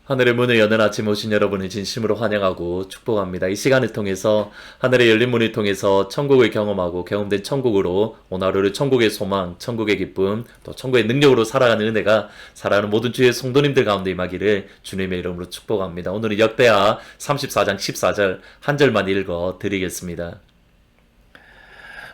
하늘의 문을 여는 아침 오신 여러분을 진심으로 환영하고 축복합니다. 이 시간을 통해서 하늘의 열린 문을 통해서 천국을 경험하고 경험된 천국으로 오늘 하루를 천국의 소망, 천국의 기쁨, 또 천국의 능력으로 살아가는 은혜가 살아가는 모든 주의 성도님들 가운데 임하기를 주님의 이름으로 축복합니다. 오늘은 역대하 34장 14절 한 절만 읽어 드리겠습니다.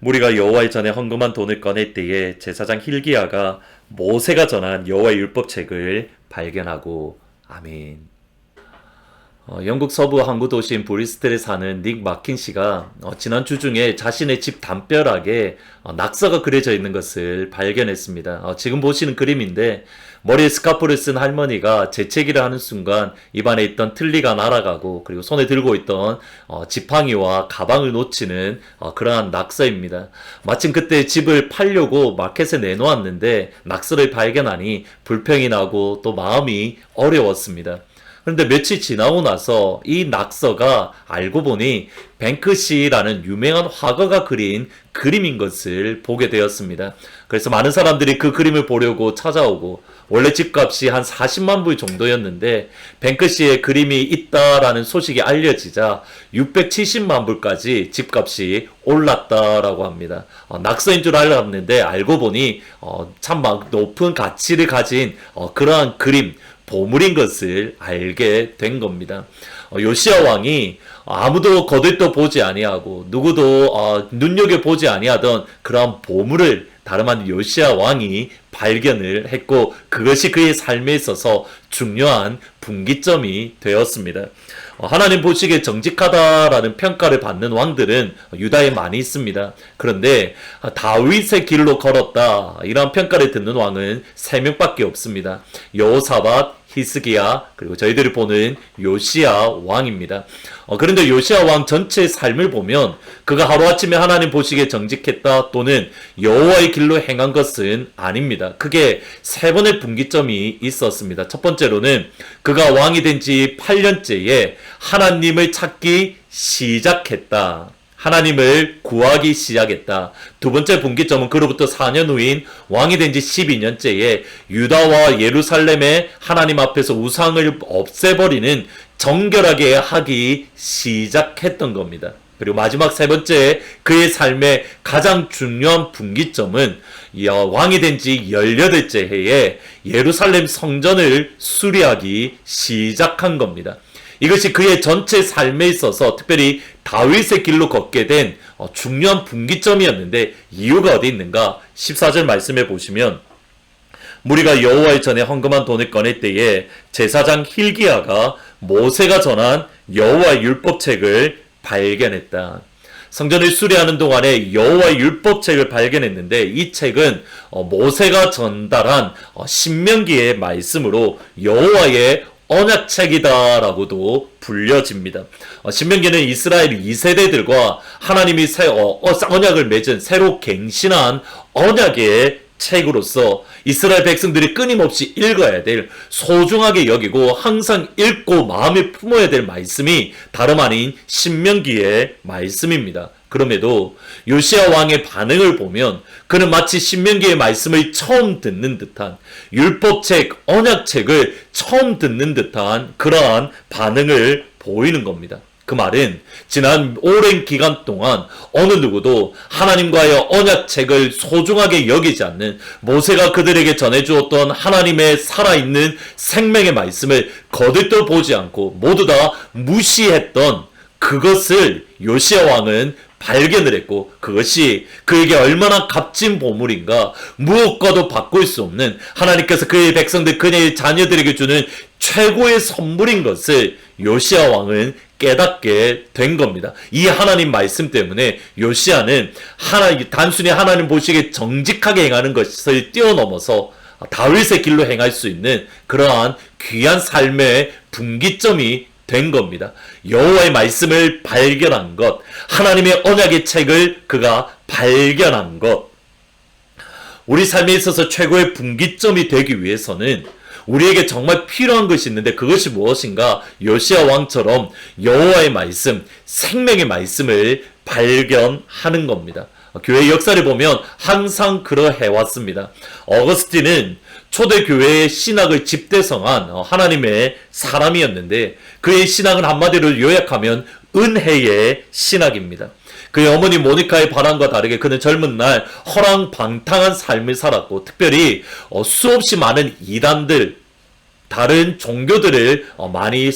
무리가 여호와의 전에 헌금한 돈을 꺼낼 때에 제사장 hil기야가 모세가 전한 여호와의 율법책을 발견하고 아멘. 영국 서부 항구 도시인 브리스톨에 사는 닉 마킨 씨가 지난 주 중에 자신의 집 담벼락에 낙서가 그려져 있는 것을 발견했습니다. 지금 보시는 그림인데 머리에 스카프를 쓴 할머니가 재채기를 하는 순간 입안에 있던 틀니가 날아가고 그리고 손에 들고 있던 지팡이와 가방을 놓치는 그러한 낙서입니다. 마침 그때 집을 팔려고 마켓에 내놓았는데 낙서를 발견하니 불평이 나고 또 마음이 어려웠습니다. 그런데 며칠 지나고 나서 이 낙서가 알고 보니 뱅크시라는 유명한 화가가 그린 그림인 것을 보게 되었습니다. 그래서 많은 사람들이 그 그림을 보려고 찾아오고 원래 집값이 한 40만 불 정도였는데 뱅크시의 그림이 있다라는 소식이 알려지자 670만 불까지 집값이 올랐다라고 합니다. 낙서인 줄 알았는데 알고 보니 참 높은 가치를 가진 그러한 그림 보물인 것을 알게 된 겁니다. 요시야 왕이 아무도 거들떠 보지 아니하고 누구도 눈여겨보지 아니하던 그러한 보물을 다름 아닌 요시야 왕이 발견을 했고 그것이 그의 삶에 있어서 중요한 분기점이 되었습니다. 하나님 보시기에 정직하다라는 평가를 받는 왕들은 유다에 많이 있습니다. 그런데 다윗의 길로 걸었다 이런 평가를 듣는 왕은 3명밖에 없습니다. 여호사밧, 히스기야 그리고 저희들이 보는 요시야 왕입니다. 그런데 요시야 왕 전체의 삶을 보면 그가 하루아침에 하나님 보시기에 정직했다 또는 여호와의 길로 행한 것은 아닙니다. 크게 3번의 분기점이 있었습니다. 첫 번째로는 그가 왕이 된 지 8년째에 하나님을 찾기 시작했다. 하나님을 구하기 시작했다. 두 번째 분기점은 그로부터 4년 후인 왕이 된 지 12년째에 유다와 예루살렘의 하나님 앞에서 우상을 없애버리는 정결하게 하기 시작했던 겁니다. 그리고 마지막 세 번째 그의 삶의 가장 중요한 분기점은 왕이 된 지 18째 해에 예루살렘 성전을 수리하기 시작한 겁니다. 이것이 그의 전체 삶에 있어서 특별히 다윗의 길로 걷게 된 중요한 분기점이었는데 이유가 어디 있는가? 14절 말씀해 보시면 무리가 여호와의 전에 헌금한 돈을 꺼낼 때에 제사장 hil기야가 모세가 전한 여호와의 율법책을 발견했다. 성전을 수리하는 동안에 여호와의 율법책을 발견했는데 이 책은 모세가 전달한 신명기의 말씀으로 여호와의 언약책이다라고도 불려집니다. 신명기는 이스라엘 2세대들과 하나님이 언약을 맺은 새로 갱신한 언약의 책으로서 이스라엘 백성들이 끊임없이 읽어야 될 소중하게 여기고 항상 읽고 마음에 품어야 될 말씀이 다름 아닌 신명기의 말씀입니다. 그럼에도 요시야 왕의 반응을 보면 그는 마치 신명기의 말씀을 처음 듣는 듯한 율법책, 언약책을 처음 듣는 듯한 그러한 반응을 보이는 겁니다. 그 말은 지난 오랜 기간 동안 어느 누구도 하나님과의 언약책을 소중하게 여기지 않는 모세가 그들에게 전해주었던 하나님의 살아있는 생명의 말씀을 거들떠 보지 않고 모두 다 무시했던 그것을 요시야 왕은 발견을 했고 그것이 그에게 얼마나 값진 보물인가 무엇과도 바꿀 수 없는 하나님께서 그의 백성들 그의 자녀들에게 주는 최고의 선물인 것을 요시야 왕은 깨닫게 된 겁니다. 이 하나님 말씀 때문에 요시야는 단순히 하나님 보시기에 정직하게 행하는 것을 뛰어넘어서 다윗의 길로 행할 수 있는 그러한 귀한 삶의 분기점이 된 겁니다. 여호와의 말씀을 발견한 것, 하나님의 언약의 책을 그가 발견한 것. 우리 삶에 있어서 최고의 분기점이 되기 위해서는 우리에게 정말 필요한 것이 있는데 그것이 무엇인가? 요시야 왕처럼 여호와의 말씀, 생명의 말씀을 발견하는 겁니다. 교회 역사를 보면 항상 그러해왔습니다. 어거스틴은 초대교회의 신학을 집대성한 하나님의 사람이었는데 그의 신학은 한마디로 요약하면 은혜의 신학입니다. 그의 어머니 모니카의 바람과 다르게 그는 젊은 날 허랑방탕한 삶을 살았고 특별히 수없이 많은 이단들 다른 종교들을 많이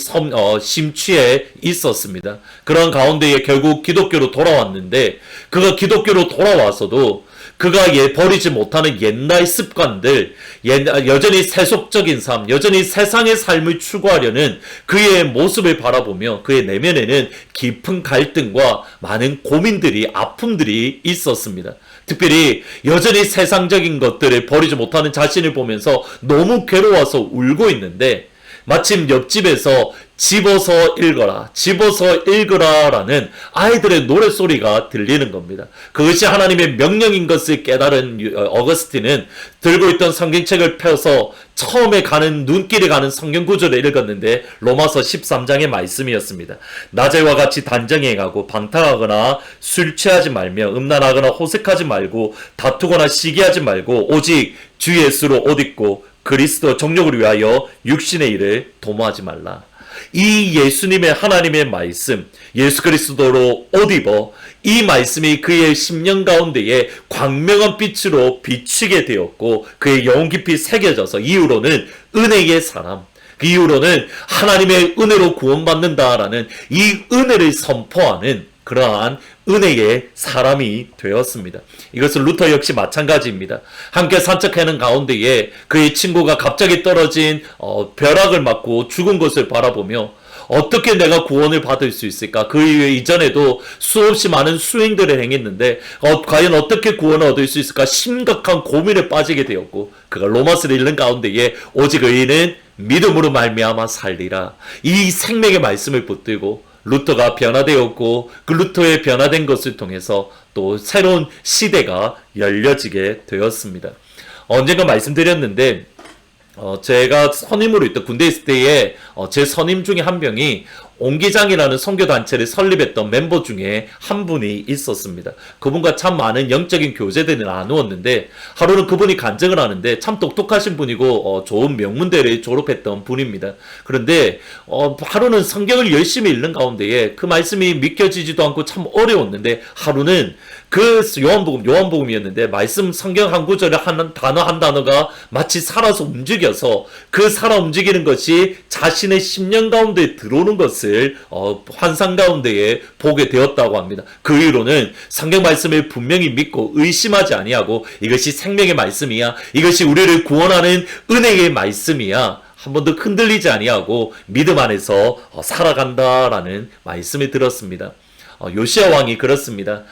심취해 있었습니다. 그런 가운데에 결국 기독교로 돌아왔는데 그가 기독교로 돌아와서도 그가 버리지 못하는 옛날 습관들, 여전히 세속적인 삶, 여전히 세상의 삶을 추구하려는 그의 모습을 바라보며 그의 내면에는 깊은 갈등과 많은 고민들이, 아픔들이 있었습니다. 특별히 여전히 세상적인 것들을 버리지 못하는 자신을 보면서 너무 괴로워서 울고 있는데 마침 옆집에서 집어서 읽어라 라는 아이들의 노래소리가 들리는 겁니다. 그것이 하나님의 명령인 것을 깨달은 어거스틴은 들고 있던 성경책을 펴서 처음에 가는 눈길에 가는 성경 구절을 읽었는데 로마서 13장의 말씀이었습니다. 낮에와 같이 단정히 행하고 방탕하거나 술 취하지 말며 음란하거나 호색하지 말고 다투거나 시기하지 말고 오직 주 예수로 옷 입고 그리스도 정욕을 위하여 육신의 일을 도모하지 말라. 이 예수님의 하나님의 말씀, 예수 그리스도로 옷 입어 이 말씀이 그의 심령 가운데에 광명한 빛으로 비추게 되었고 그의 영혼 깊이 새겨져서 이후로는 은혜의 사람, 그 이후로는 하나님의 은혜로 구원받는다라는 이 은혜를 선포하는 그러한 은혜의 사람이 되었습니다. 이것은 루터 역시 마찬가지입니다. 함께 산책하는 가운데에 그의 친구가 갑자기 떨어진 벼락을 맞고 죽은 것을 바라보며 어떻게 내가 구원을 받을 수 있을까? 그 이전에도 수없이 많은 수행들을 행했는데 과연 어떻게 구원을 얻을 수 있을까? 심각한 고민에 빠지게 되었고 그가 로마서를 읽는 가운데에 오직 의인은 믿음으로 말미암아 살리라. 이 생명의 말씀을 붙들고 루터가 변화되었고 그 루터의 변화된 것을 통해서 또 새로운 시대가 열려지게 되었습니다. 언젠가 말씀드렸는데 제가 선임으로 있던 군대에 있을 때에 제 선임 중에 한 명이 옹기장이라는 선교단체를 설립했던 멤버 중에 한 분이 있었습니다. 그분과 참 많은 영적인 교제들을 나누었는데 하루는 그분이 간증을 하는데 참 똑똑하신 분이고 좋은 명문대를 졸업했던 분입니다. 그런데 하루는 성경을 열심히 읽는 가운데에 그 말씀이 믿겨지지도 않고 참 어려웠는데 하루는 그 요한복음이었는데 말씀 성경 한 구절에 한 단어가 마치 살아서 움직여서 그 살아 움직이는 것이 자신의 심령 가운데 들어오는 것을 환상 가운데에 보게 되었다고 합니다. 그 이후로는 성경 말씀을 분명히 믿고 의심하지 아니하고 이것이 생명의 말씀이야, 이것이 우리를 구원하는 은혜의 말씀이야, 한 번도 흔들리지 아니하고 믿음 안에서 살아간다라는 말씀을 들었습니다. 요시야 왕이 그렇습니다.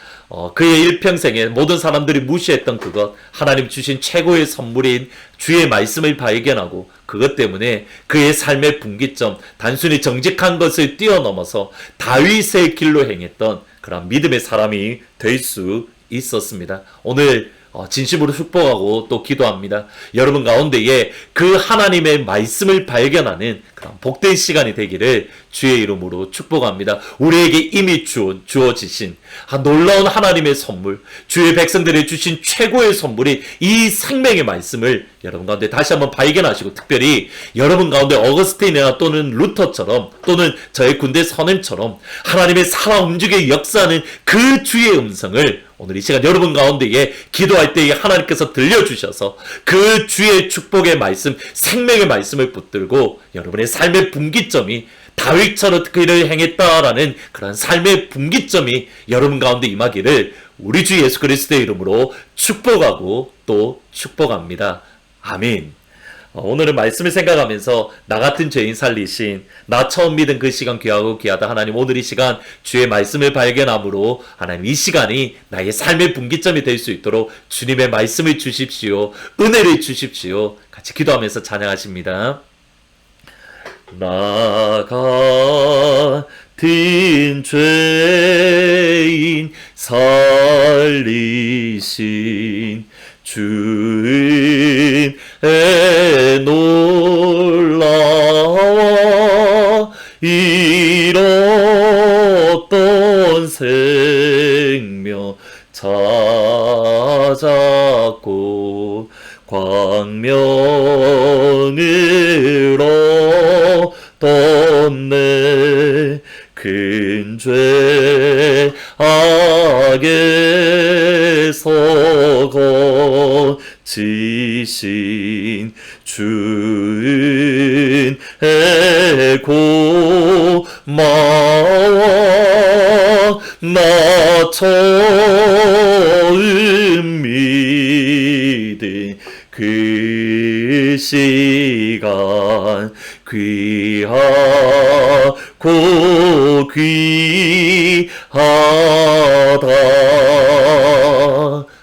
그의 일평생에 모든 사람들이 무시했던 그것, 하나님 주신 최고의 선물인 주의 말씀을 발견하고 그것 때문에 그의 삶의 분기점, 단순히 정직한 것을 뛰어넘어서 다윗의 길로 행했던 그런 믿음의 사람이 될 수 있었습니다. 오늘 진심으로 축복하고 또 기도합니다. 여러분 가운데에 그 하나님의 말씀을 발견하는 그런 복된 시간이 되기를 주의 이름으로 축복합니다. 우리에게 이미 주어지신 놀라운 하나님의 선물, 주의 백성들이 주신 최고의 선물이 이 생명의 말씀을 여러분 가운데 다시 한번 발견하시고 특별히 여러분 가운데 어거스틴이나 또는 루터처럼 또는 저의 군대 선임처럼 하나님의 살아 움직여 역사하는 그 주의 음성을 오늘 이 시간 여러분 가운데에 기도할 때에 하나님께서 들려주셔서 그 주의 축복의 말씀, 생명의 말씀을 붙들고 여러분의 삶의 분기점이 다윗처럼 그를 행했다라는 그런 삶의 분기점이 여러분 가운데 임하기를 우리 주 예수 그리스도의 이름으로 축복하고 또 축복합니다. 아멘. 오늘은 말씀을 생각하면서 나 같은 죄인 살리신, 나 처음 믿은 그 시간 귀하고 귀하다 하나님, 오늘 이 시간 주의 말씀을 발견함으로 하나님 이 시간이 나의 삶의 분기점이 될 수 있도록 주님의 말씀을 주십시오. 은혜를 주십시오. 같이 기도하면서 찬양하십니다. 나 같은 죄인 살리신 주의 놀라워 잃었던 생명 찾았고 광명 들었던 큰 죄악에서 거치신 주은혜 고마워 나 처음 믿은 그 시간 귀하고 귀하다.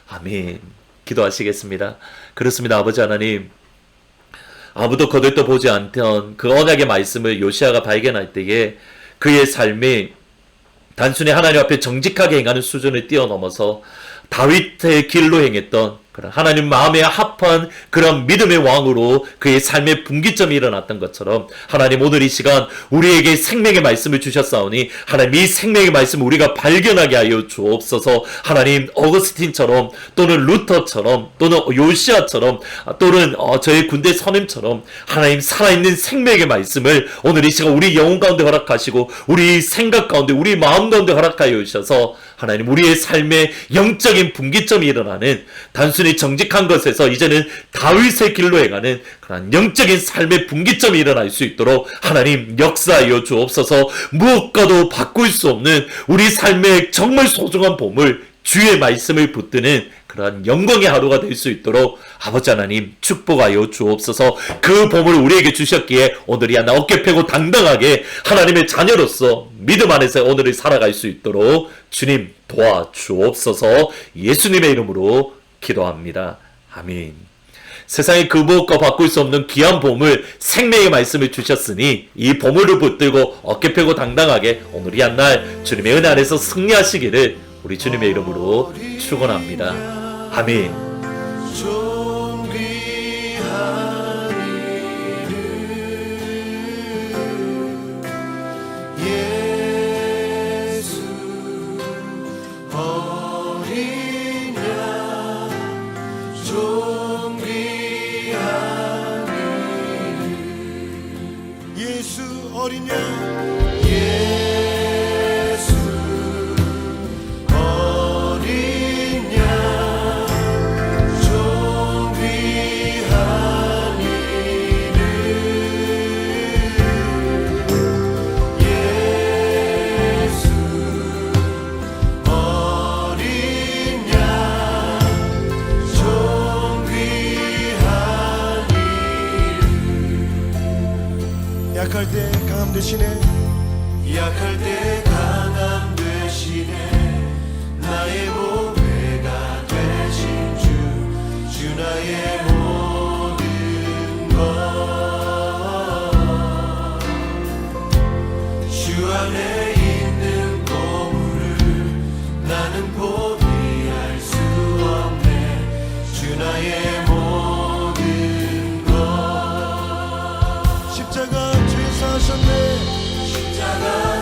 아멘. 기도하시겠습니다. 그렇습니다. 아버지 하나님, 아무도 거들떠보지 않던 그 언약의 말씀을 요시아가 발견할 때에 그의 삶이 단순히 하나님 앞에 정직하게 행하는 수준을 뛰어넘어서 다윗의 길로 행했던 그런 하나님 마음에 합한 그런 믿음의 왕으로 그의 삶의 분기점이 일어났던 것처럼 하나님 오늘 이 시간 우리에게 생명의 말씀을 주셨사오니 하나님 이 생명의 말씀을 우리가 발견하게 하여 주옵소서. 하나님 어거스틴처럼 또는 루터처럼 또는 요시아처럼 또는 저희 군대 선임처럼 하나님 살아있는 생명의 말씀을 오늘 이 시간 우리 영혼 가운데 허락하시고 우리 생각 가운데 우리 마음 가운데 허락하여 주셔서 하나님 우리의 삶에 영적인 분기점이 일어나는 단순히 정직한 것에서 이제는 다윗의 길로 행하는 그런 영적인 삶의 분기점이 일어날 수 있도록 하나님 역사하여 주옵소서. 무엇과도 바꿀 수 없는 우리 삶의 정말 소중한 보물 주의 말씀을 붙드는 그러한 영광의 하루가 될 수 있도록 아버지 하나님 축복하여 주옵소서. 그 보물을 우리에게 주셨기에 오늘이야 나 어깨 펴고 당당하게 하나님의 자녀로서 믿음 안에서 오늘을 살아갈 수 있도록 주님 도와주옵소서. 예수님의 이름으로 기도합니다. 아멘. 세상에 그 무엇과 바꿀 수 없는 귀한 보물 생명의 말씀을 주셨으니 이 보물을 붙들고 어깨 펴고 당당하게 오늘이 한 날 주님의 은혜 안에서 승리하시기를 우리 주님의 이름으로 축원합니다. 아멘. 예수 어린 양 약할 때 강함 되시네 약할 때 강함 되시네 나의 보배가 되신 주 나의 모든 것 주 안에 있는 보물을 나는 포기할 수 없네 주 나의 모든 것 십자가 십자가